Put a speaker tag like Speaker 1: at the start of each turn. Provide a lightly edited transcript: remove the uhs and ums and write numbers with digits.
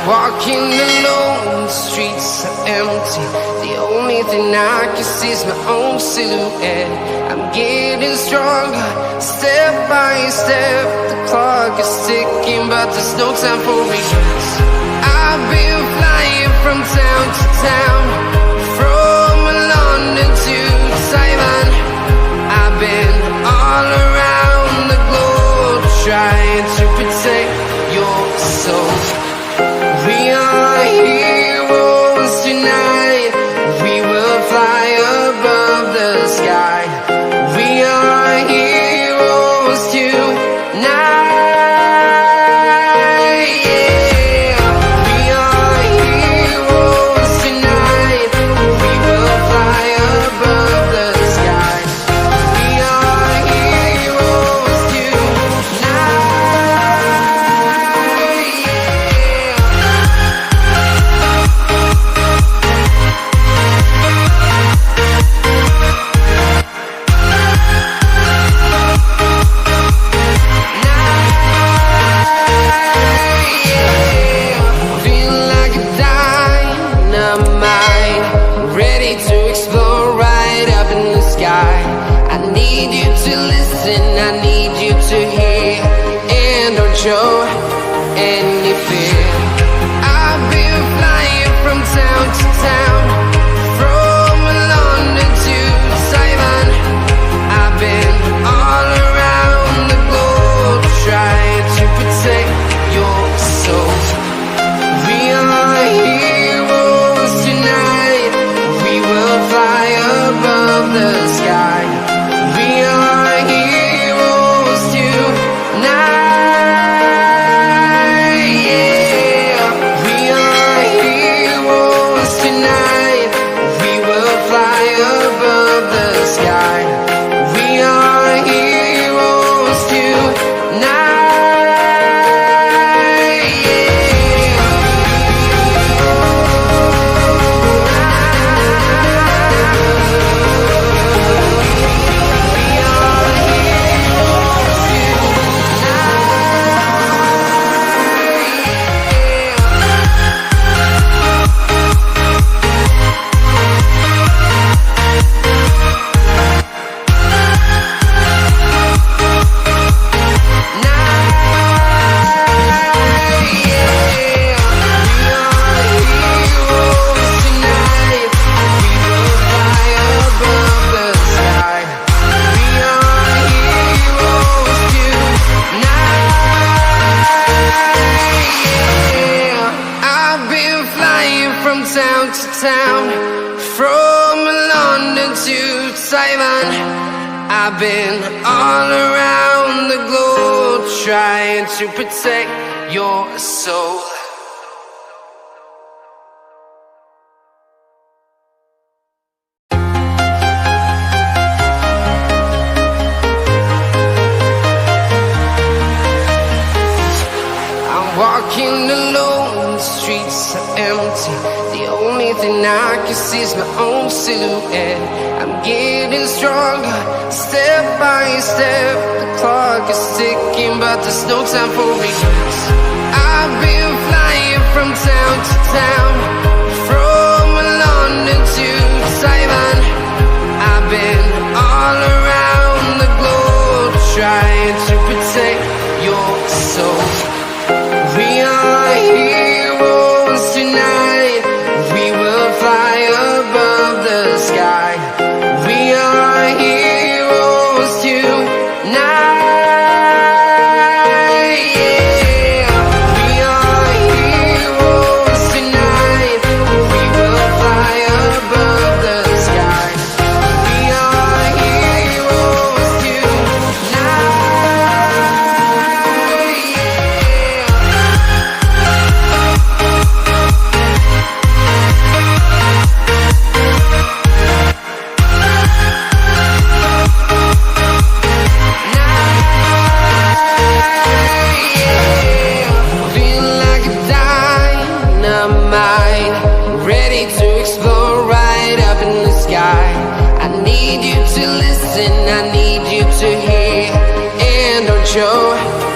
Speaker 1: walking alone, the streets are empty. The only thing I can see is my own silhouette. I'm getting stronger, step by step. The clock is ticking, but there's no time for regrets. I've been flying from town to town, from London to Taiwan. I've been all around the globe, trying to protect your soul. We are heroes tonight. We will fly above the sky. We are heroes tonight. Yeah. We are heroes tonight. We will fly above the sky. We are heroes tonight. Show any fear. I've been flying from town to town, from London to Taiwan. I've been all around the globe, trying to protect your soul. We are heroes tonight. We will fly above the sky. We are heroes tonight. Town to town, from London to Taiwan. I've been all around the globe, trying to protect your soul. I'm walking alone, the streets are empty. The only thing I can see is my own silhouette. I'm getting stronger, step by step. The clock is ticking, but there's no time for regrets. I've been flying from town to town, from London to Taiwan. I've been all around the globe, trying to protect your soul. We are heroes tonight. We will fly above the sky. We are heroes tonight. Yeah. We are heroes tonight. We will fly above the sky. We are heroes tonight. I need you to listen, I need you